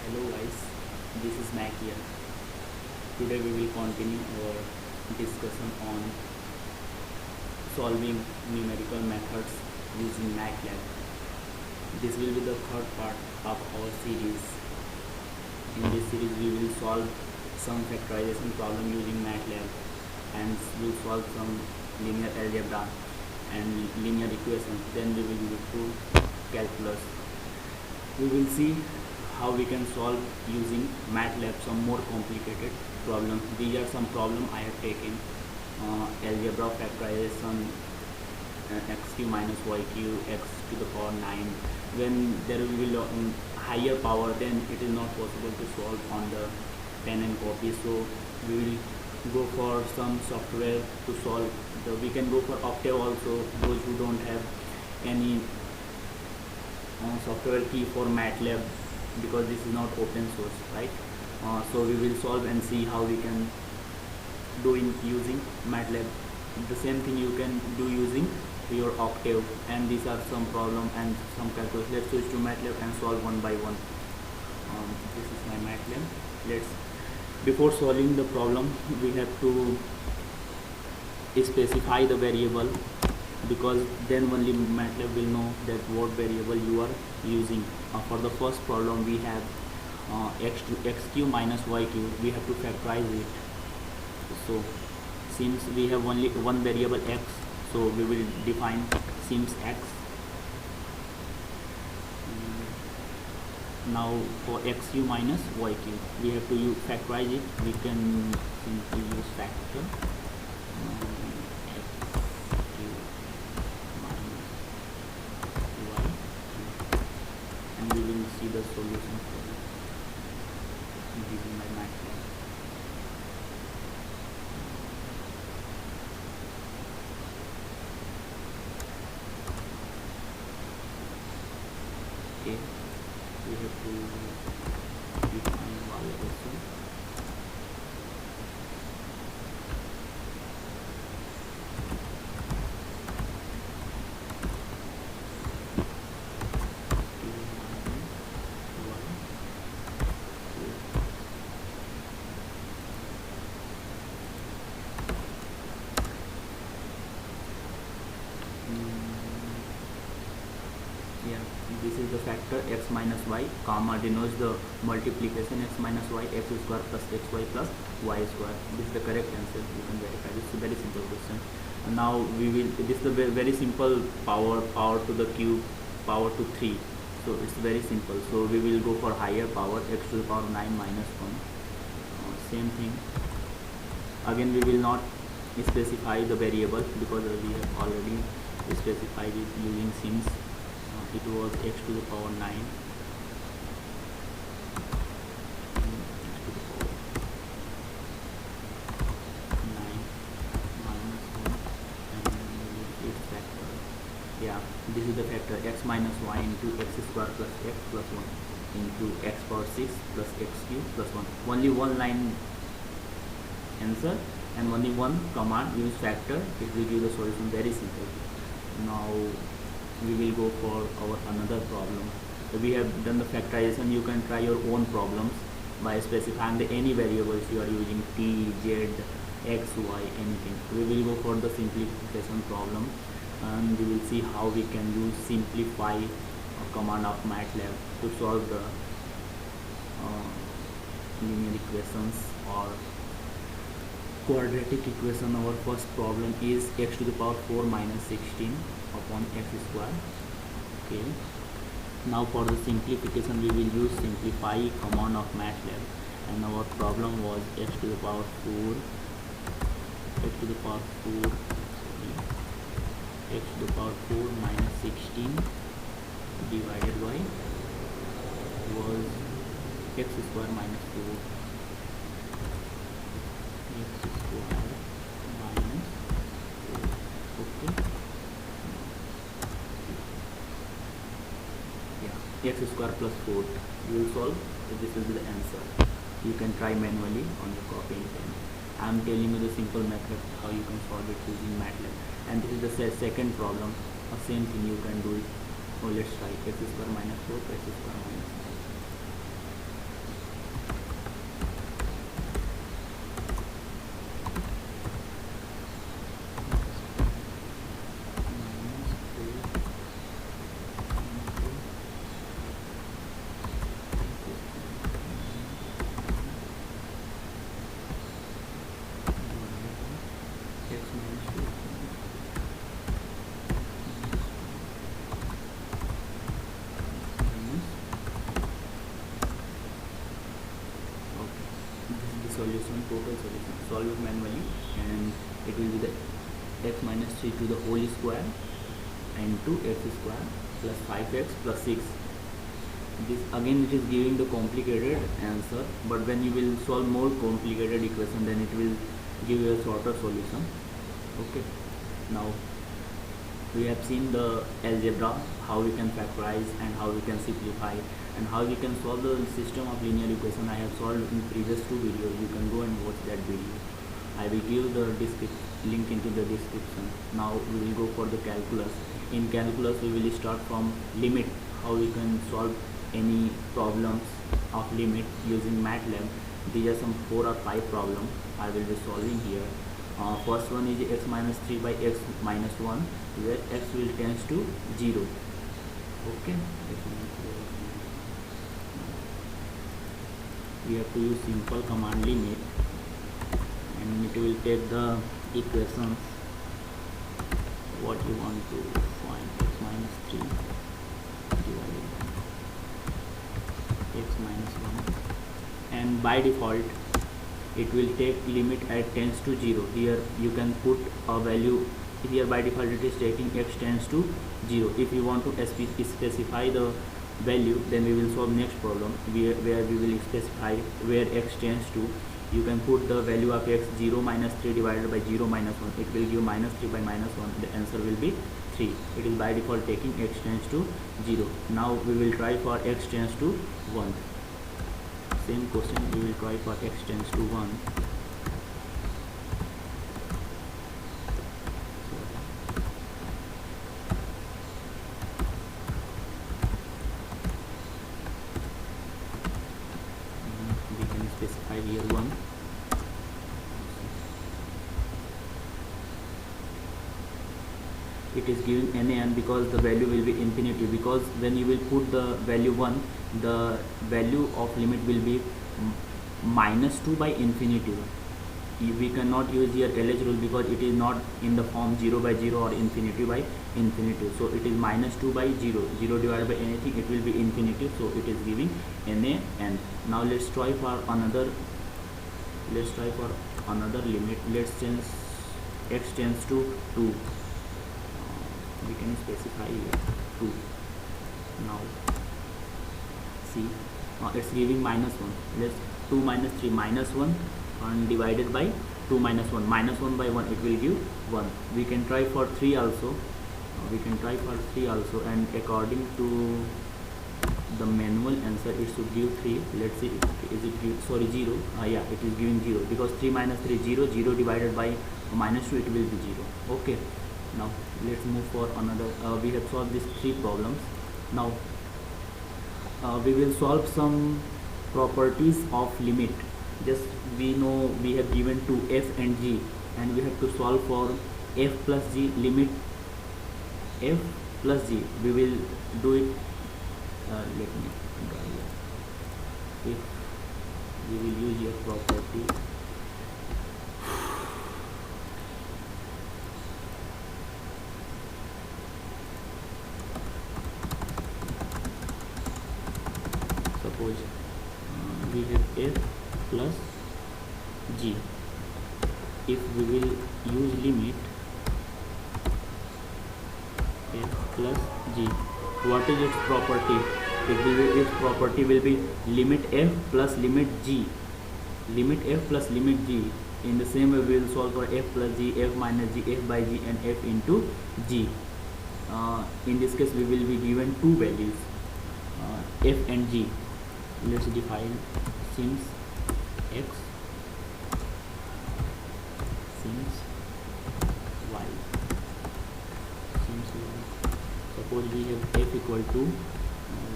Hello guys, this is Mac here. Today we will continue our discussion on solving numerical methods using Matlab. This will be the third part of our series. In this series we will solve some factorization problem using Matlab and will solve some linear algebra and linear equations. Then we will move to calculus. We will see how we can solve using Matlab some more complicated problems. These are some problems I have taken. Algebra factorization, x cube minus y cube, x to the power 9. When there will be higher power, then it is not possible to solve on the pen and copy. So we will go for some software to solve. We can go for Octave also, those who don't have any software key for Matlab, because this is not open source, right? So we will solve and see how we can do in using Matlab. The same thing you can do using your Octave, and these are some problem and some calculus. Let's switch to Matlab and solve one by one. This is my Matlab. Before solving the problem, we have to specify the variable, because then only Matlab will know that what variable you are using. For the first problem we have x cube minus y cube. We have to factorize it. So since we have only one variable x, so we will define since x. Now for x cube minus y cube, we have to factorize it. We can simply use factor. We will see the solution for it using my Matlab. Okay, we have to define y also. This is the factor x minus y, comma denotes the multiplication x minus y, x square plus xy plus y square. This is the correct answer. You can verify. This is a very simple question. And now we will. This is the very simple power to the cube, power to 3. So it's very simple. So we will go for higher power, x to the power 9 minus 1. Same thing. Again we will not specify the variable, because we have already specified it using since. It was x to the power 9, x to the power 9 minus 1, and its factor. Yeah, this is the factor x minus y into x square plus x plus 1 into x power 6 plus x cube plus 1. Only one line answer and only one command. Use factor. It will give the solution. Very simple. Now we will go for our another problem. We have done the factorization. You can try your own problems by specifying any variables you are using, t, z, x, y, anything. We will go for the simplification problem, and we will see how we can use simplify command of Matlab to solve the linear equations or quadratic equation. Our first problem is x to the power 4 minus 16 upon x square. Okay, now for the simplification we will use simplify command of Matlab, and our problem was x to the power 4 x to the power 4 minus 16 divided by was x square minus 4, x square minus 4. Okay, x square plus 4. You will solve. This will be the answer. You can try manually on your copy and pen. I am telling you the simple method how you can solve it using Matlab. And this is the second problem. Same thing you can do it. Oh, let's try x square minus 4, x square minus 5. solution, total solution, solve it manually, and it will be the x minus 3 to the whole square into x square plus 5x plus 6. This again it is giving the complicated answer, but when you will solve more complicated equation, then it will give you a shorter solution. Okay, now we have seen the algebra, how we can factorize and how we can simplify and how we can solve the system of linear equation. I have solved in previous 2 videos. You can go and watch that video. I will give the link into the description. Now we will go for the calculus. In calculus we will start from limit, how we can solve any problems of limit using Matlab. These are some 4 or 5 problems I will be solving here. First one is x minus 3 by x minus 1, where x will tends to 0. Okay, we have to use simple command limit, and it will take the equations what you want to find. X minus 3 divided by x minus 1, and by default it will take limit at tends to 0. Here you can put a value. Here by default it is taking x tends to 0. If you want to specify the value, then we will solve next problem where we will specify where x tends to. You can put the value of x 0 minus 3 divided by 0 minus 1. It will give minus 3 by minus 1. The answer will be 3. It is by default taking x tends to 0. Now we will try for x tends to 1. Same question we will try for x tends to 1. We can specify here 1. It is giving NaN because the value will be infinity, because when you will put the value 1, the value of limit will be minus 2 by infinity. We cannot use here LH rule because it is not in the form 0 by 0 or infinity by infinity. So it is minus 2 by 0. 0 divided by anything, it will be infinity. So it is giving NaN. Now let's try for another. Limit. Let's change x tends to 2. We can specify here 2. Now see, it's giving minus 1. Let's 2 minus 3 minus 1 and divided by 2 minus 1. Minus 1 by 1, it will give 1. We can try for 3 also. And according to the manual answer, it should give 3. Let's see, is it give, sorry, 0. Yeah, it is giving 0 because 3 minus 3 0. 0 divided by minus 2, it will be 0. Okay. Now let's move for another. We have solved these 3 problems. Now we will solve some properties of limit. Just we know we have given to f and g, and we have to solve for f plus g, limit f plus g. We will do it. Let me draw here. If we will use your property. Suppose we have f plus g. If we will use limit f plus g, what is its property? Its property will be limit f plus limit g. Limit f plus limit g. In the same way, we will solve for f plus g, f minus g, f by g, and f into g. In this case, we will be given 2 values, f and g. Let's define since x, since y, since y. Suppose we have f equal to,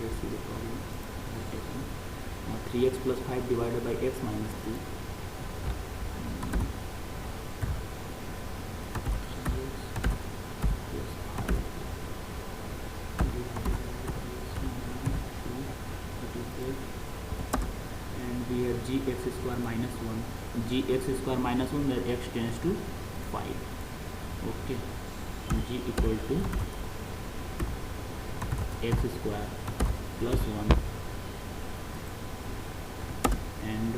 let's see the problem. 3x plus 5 divided by x minus 3. Gx square minus 1, gx square minus 1, where x tends to 5. Okay, g equal to x square plus 1 and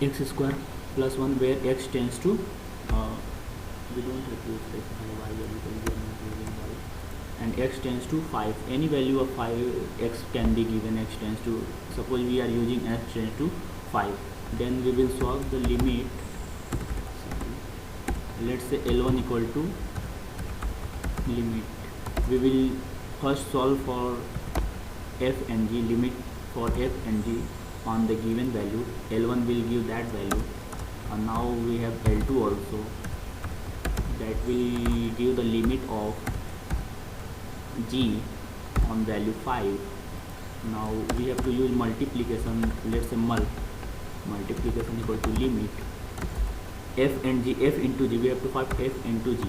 x square plus 1 where x tends to we don't have to specify y because we are not using y, and x tends to 5. Any value of 5 x can be given. X tends to, suppose we are using x tends to 5, then we will solve the limit. Let's say L1 equal to limit. We will first solve for f and g, limit for f and g on the given value. L1 will give that value, and now we have L2 also, that will give the limit of g on value 5. Now we have to use multiplication. Let's say multiplication equal to limit f and g, f into g. We have to find f into g.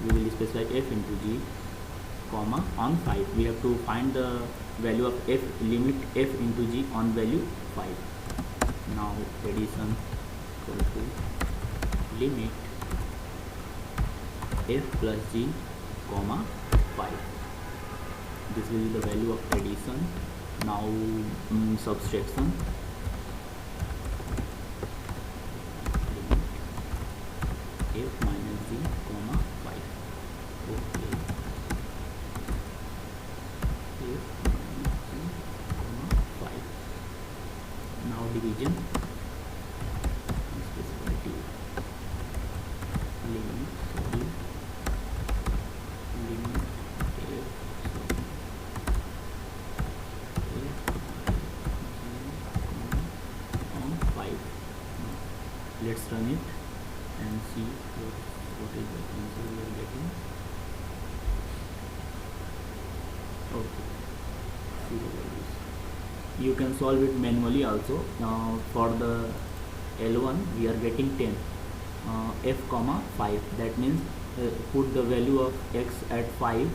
We will specify f into g, comma, on 5. We have to find the value of f, limit f into g on value 5. Now addition equal to limit f plus g, comma, 5. This will be the value of addition. Now subtraction, f minus g, comma, 5. Okay. F minus g, comma, 5. Now division, specify t, limit f, sorry, limit f, sorry, f, on 5. Now let's run it and see what is the answer we are getting. Okay, see the values. You can solve it manually also. For the L1 we are getting 10, f comma 5. That means put the value of x at 5.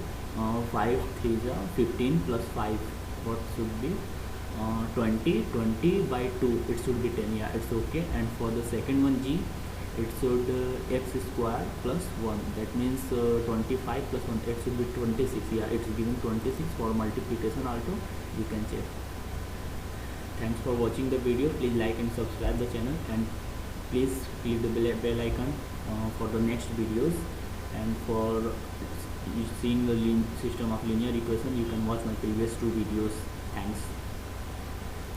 5 3 15 plus 5, what should be 20. 20 by 2, it should be 10. Yeah, it's okay. And for the second one g, it should x square plus 1. That means 25 plus 1, it should be 26. Yeah, it's given 26 for multiplication also. You can check. Thanks for watching the video. Please like and subscribe the channel, and please click the bell icon for the next videos. And for seeing the system of linear equation, you can watch my previous 2 videos. Thanks.